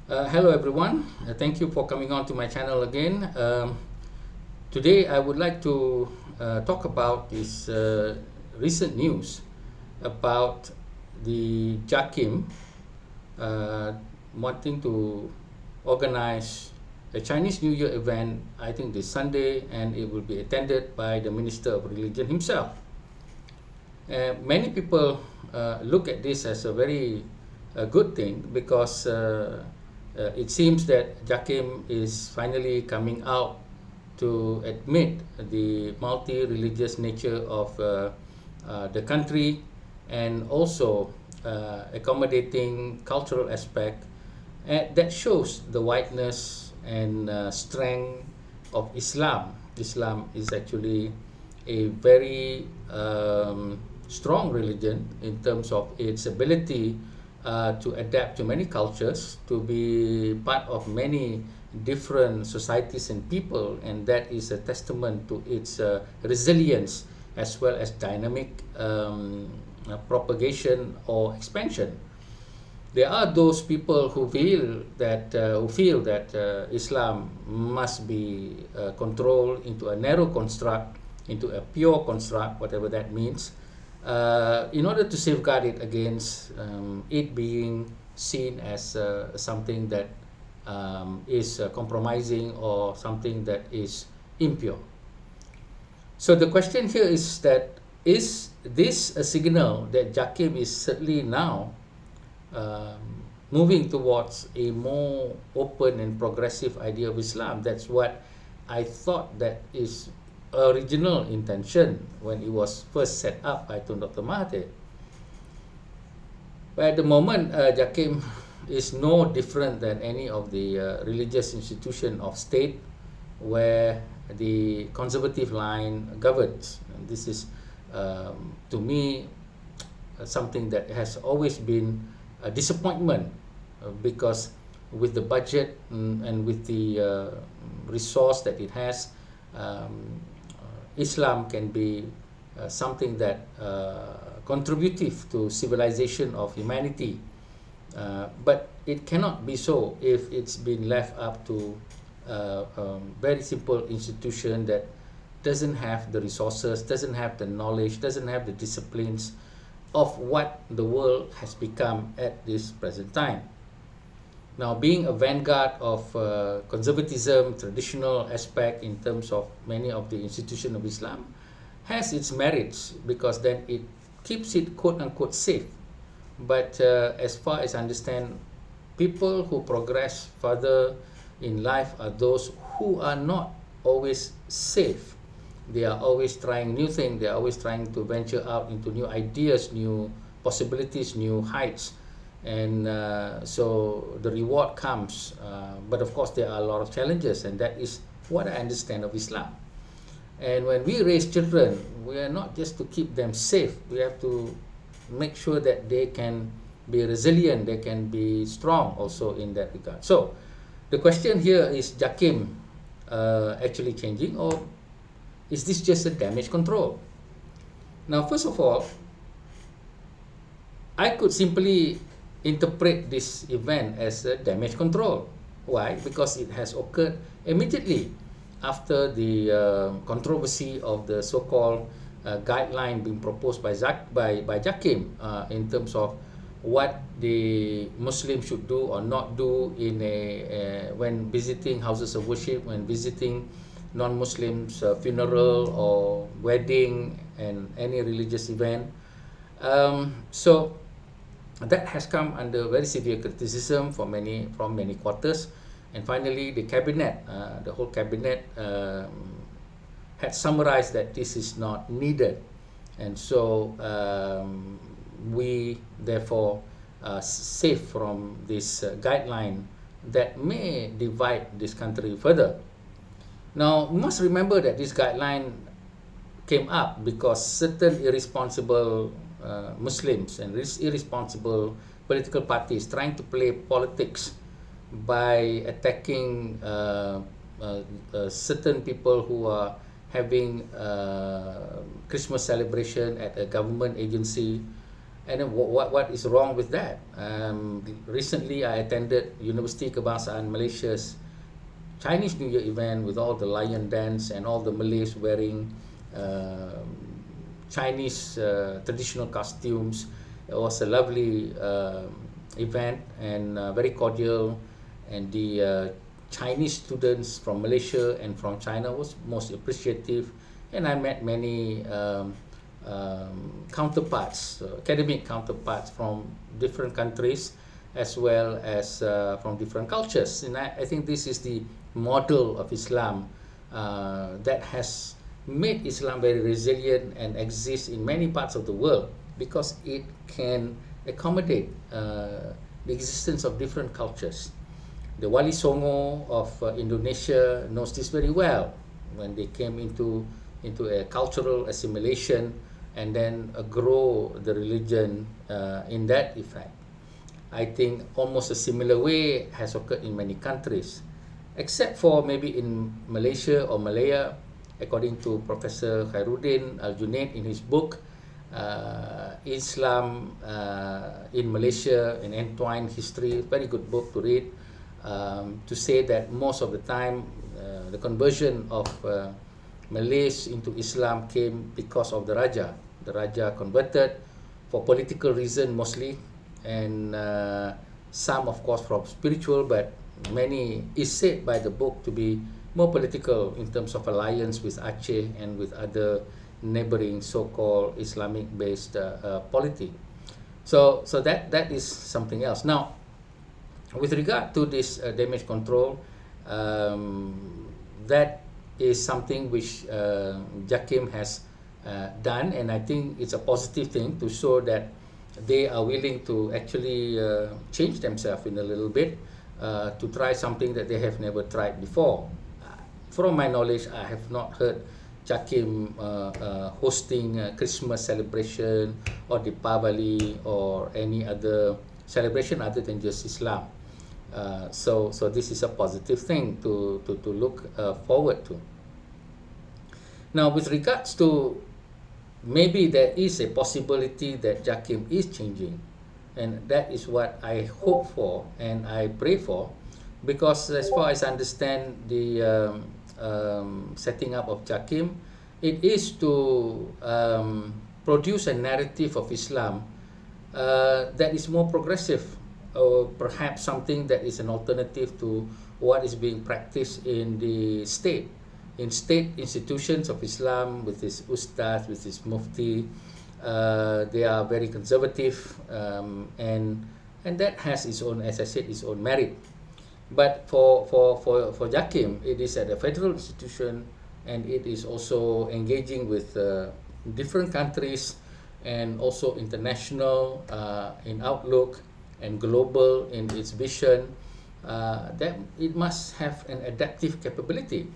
Hello everyone, thank you for coming on to my channel again. Today I would like to talk about this recent news about the JAKIM wanting to organize a Chinese New Year event, I think this Sunday, and it will be attended by the Minister of Religion himself. Many people look at this as a very good thing because it seems that JAKIM is finally coming out to admit the multi-religious nature of the country, and also accommodating cultural aspect that shows the wideness and strength of Islam. Islam is actually a very strong religion in terms of its ability to adapt to many cultures, to be part of many different societies and people, and that is a testament to its resilience as well as dynamic propagation or expansion. There are those people who feel that Islam must be controlled into a narrow construct, into a pure construct, whatever that means, in order to safeguard it against it being seen as something that is compromising or something that is impure. So the question here is that, is this a signal that JAKIM is certainly now moving towards a more open and progressive idea of Islam? That's what I thought that is original intention when it was first set up by Dr. Mahathir. But at the moment, JAKIM is no different than any of the religious institution of state where the conservative line governs. And this is, to me, something that has always been a disappointment because with the budget and with the resource that it has, Islam can be something that contributive to civilization of humanity, but it cannot be so if it's been left up to very simple institution that doesn't have the resources, doesn't have the knowledge, doesn't have the disciplines of what the world has become at this present time. Now, being a vanguard of conservatism, traditional aspect in terms of many of the institutions of Islam, has its merits because then it keeps it quote unquote safe. But as far as I understand, people who progress further in life are those who are not always safe. They are always trying new things. They are always trying to venture out into new ideas, new possibilities, new heights. And so the reward comes. But of course, there are a lot of challenges, and that is what I understand of Islam. And when we raise children, we are not just to keep them safe. We have to make sure that they can be resilient, they can be strong also in that regard. So the question here is, JAKIM actually changing, or is this just a damage control? Now, first of all, I could simply interpret this event as a damage control. Why? Because it has occurred immediately after the controversy of the so-called guideline being proposed by JAKIM in terms of what the Muslims should do or not do in when visiting houses of worship, when visiting non-Muslims' funeral or wedding and any religious event. So that has come under very severe criticism from many quarters, and finally the cabinet, the whole cabinet, had summarized that this is not needed, and so we therefore safe from this guideline that may divide this country further. Now, we must remember that this guideline came up because certain irresponsible Muslims and irresponsible political parties trying to play politics by attacking certain people who are having Christmas celebration at a government agency And then what is wrong with that? Recently, I attended University Kebangsaan Malaysia's Chinese New Year event with all the lion dance and all the Malays wearing Chinese traditional costumes. It was a lovely event and very cordial, and the Chinese students from Malaysia and from China was most appreciative, and I met many counterparts, academic counterparts from different countries as well as from different cultures. And I think this is the model of Islam that has made Islam very resilient and exists in many parts of the world because it can accommodate the existence of different cultures. The Wali Songo of Indonesia knows this very well when they came into a cultural assimilation and then grow the religion in that effect. I think almost a similar way has occurred in many countries, except for maybe in Malaysia or Malaya, according to Professor Khairuddin Al-Junaid in his book, Islam in Malaysia, an Entwined History, very good book to read, to say that most of the time the conversion of Malays into Islam came because of the Raja. The Raja converted for political reason mostly, and some of course from spiritual, but many is said by the book to be more political in terms of alliance with Aceh and with other neighboring so-called Islamic-based polity. So that is something else. Now, with regard to this damage control, that is something which JAKIM has done, and I think it's a positive thing to show that they are willing to actually change themselves in a little bit to try something that they have never tried before. From my knowledge, I have not heard JAKIM hosting a Christmas celebration or Deepavali or any other celebration other than just Islam. So this is a positive thing to look forward to. Now, with regards to maybe there is a possibility that JAKIM is changing, and that is what I hope for and I pray for, because as far as I understand the setting up of JAKIM, it is to produce a narrative of Islam that is more progressive, or perhaps something that is an alternative to what is being practiced in the state. In state institutions of Islam, with this ustaz, with this mufti, they are very conservative, and that has its own, as I said, its own merit. But for JAKIM, it is at a federal institution, and it is also engaging with different countries and also international in outlook and global in its vision. That it must have an adaptive capability.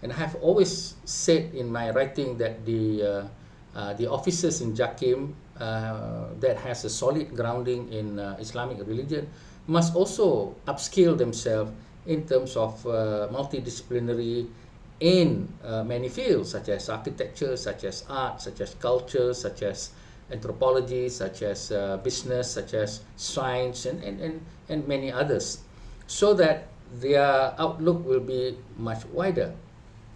And I have always said in my writing that the officers in JAKIM that has a solid grounding in Islamic religion must also upskill themselves in terms of multidisciplinary in many fields, such as architecture, such as art, such as culture, such as anthropology, such as business, such as science, and many others, so that their outlook will be much wider.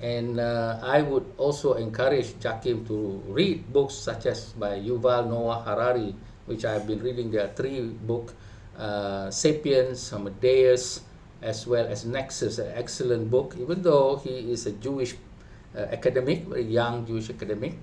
And I would also encourage JAKIM to read books such as by Yuval Noah Harari, which I've been reading. There are 3 books, Sapiens, Amadeus, as well as Nexus, an excellent book, even though he is a Jewish academic, very young Jewish academic.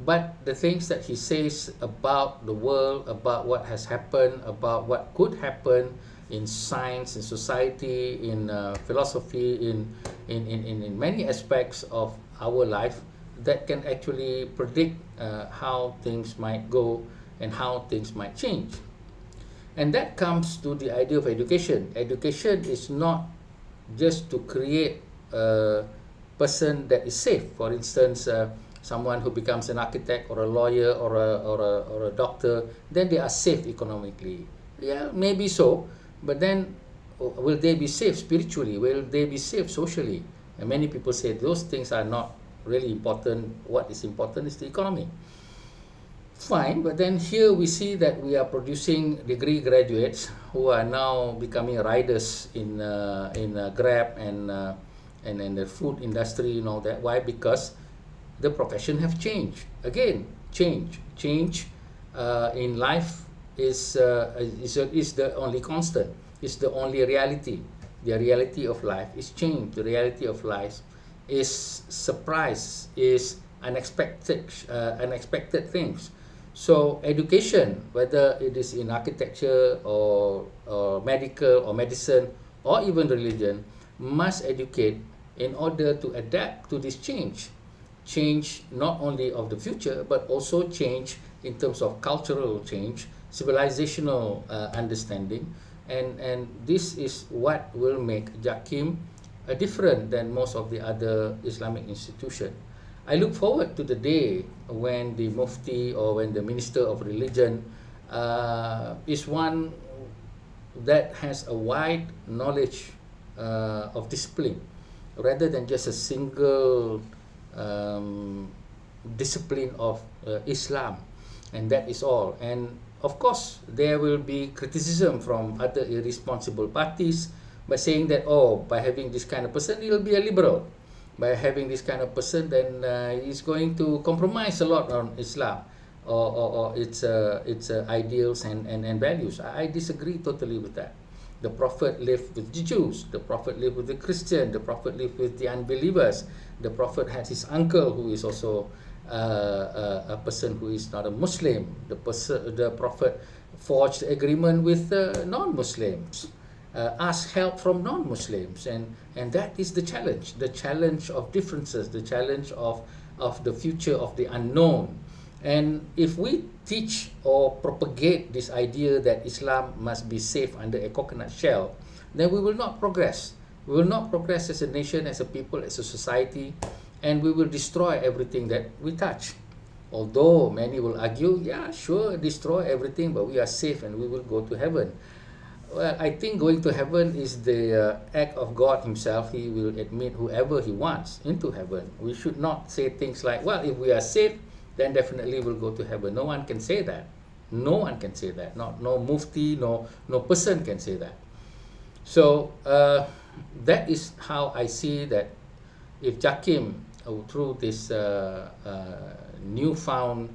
But the things that he says about the world, about what has happened, about what could happen in science, in society, in philosophy, in many aspects of our life, that can actually predict how things might go and how things might change. And that comes to the idea of education. Education is not just to create a person that is safe. For instance, someone who becomes an architect or a lawyer or a doctor, then they are safe economically. Yeah, maybe so, but then will they be safe spiritually? Will they be safe socially? And many people say those things are not really important. What is important is the economy. fine, but then here we see that we are producing degree graduates who are now becoming riders in Grab and the food industry and all that. Why? Because the profession have changed. Again, change in life is the only constant. It's the only reality. The reality of life is change. The reality of life is surprise, is unexpected things. So education, whether it is in architecture or medical or medicine or even religion, must educate in order to adapt to this change not only of the future but also change in terms of cultural change, civilizational understanding, and this is what will make JAKIM different than most of the other Islamic institutions. I look forward to the day when the Mufti or when the Minister of Religion is one that has a wide knowledge of discipline rather than just a single discipline of Islam, and that is all. And of course, there will be criticism from other irresponsible parties by saying that, oh, by having this kind of person, he'll be a liberal. By having this kind of person, then he's going to compromise a lot on Islam or its ideals and values. I disagree totally with that. The Prophet lived with the Jews, the Prophet lived with the Christian, the Prophet lived with the unbelievers. The Prophet had his uncle who is also a person who is not a Muslim. The Prophet forged agreement with non-Muslims, asked help from non-Muslims, and that is the challenge of differences, the challenge of the future of the unknown. And if we teach or propagate this idea that Islam must be safe under a coconut shell, then we will not progress. We will not progress as a nation, as a people, as a society, and we will destroy everything that we touch. Although many will argue, yeah, sure, destroy everything, but we are safe and we will go to heaven. Well, I think going to heaven is the act of God himself. He will admit whoever he wants into heaven. We should not say things like, well, if we are safe, then definitely we'll go to heaven. No one can say that. No one can say that. No mufti, no person can say that. So that is how I see that if JAKIM, through this newfound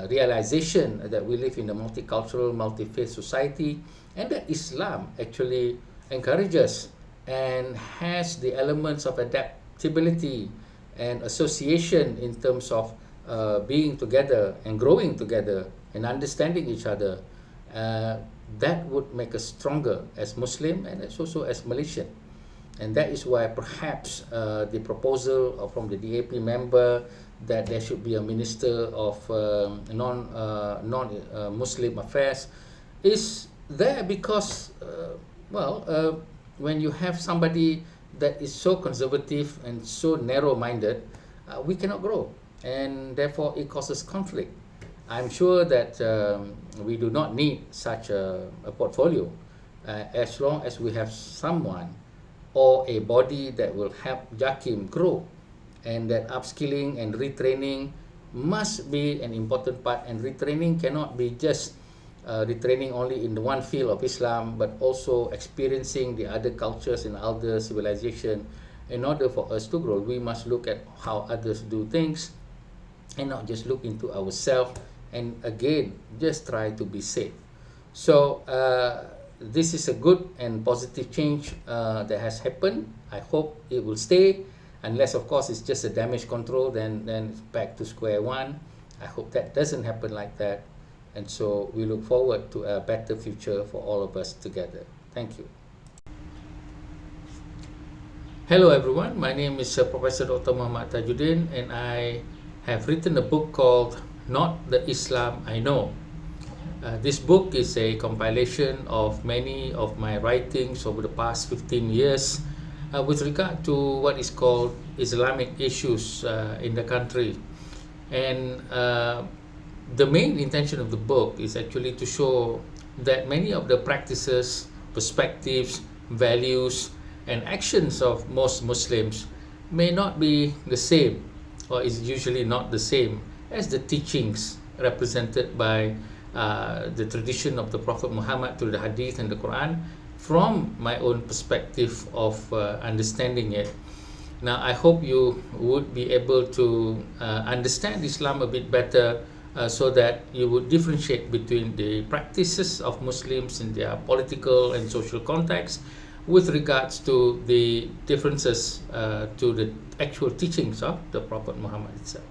realization that we live in a multicultural, multi-faith society, and that Islam actually encourages and has the elements of adaptability and association in terms of being together and growing together and understanding each other, that would make us stronger as Muslim and also as Malaysian. And that is why perhaps the proposal from the DAP member that there should be a minister of non-Muslim affairs is there because, when you have somebody that is so conservative and so narrow-minded, we cannot grow, and therefore it causes conflict. I'm sure that we do not need such a portfolio as long as we have someone or a body that will help JAKIM grow, and that upskilling and retraining must be an important part, and retraining cannot be just retraining only in the one field of Islam, but also experiencing the other cultures and other civilization. In order for us to grow, we must look at how others do things and not just look into ourselves and again just try to be safe. So this is a good and positive change that has happened. I hope it will stay, unless of course it's just a damage control, then it's back to square one. I hope that doesn't happen like that, and so we look forward to a better future for all of us together. Thank you. Hello everyone, my name is Professor Dr. Muhammad Tajuddin, and I have written a book called Not the Islam I Know. This book is a compilation of many of my writings over the past 15 years with regard to what is called Islamic issues in the country. And the main intention of the book is actually to show that many of the practices, perspectives, values, and actions of most Muslims may not be the same, or is usually not the same as the teachings represented by the tradition of the Prophet Muhammad through the Hadith and the Quran from my own perspective of understanding it. Now, I hope you would be able to understand Islam a bit better, so that you would differentiate between the practices of Muslims in their political and social context with regards to the differences to the actual teachings of the Prophet Muhammad itself.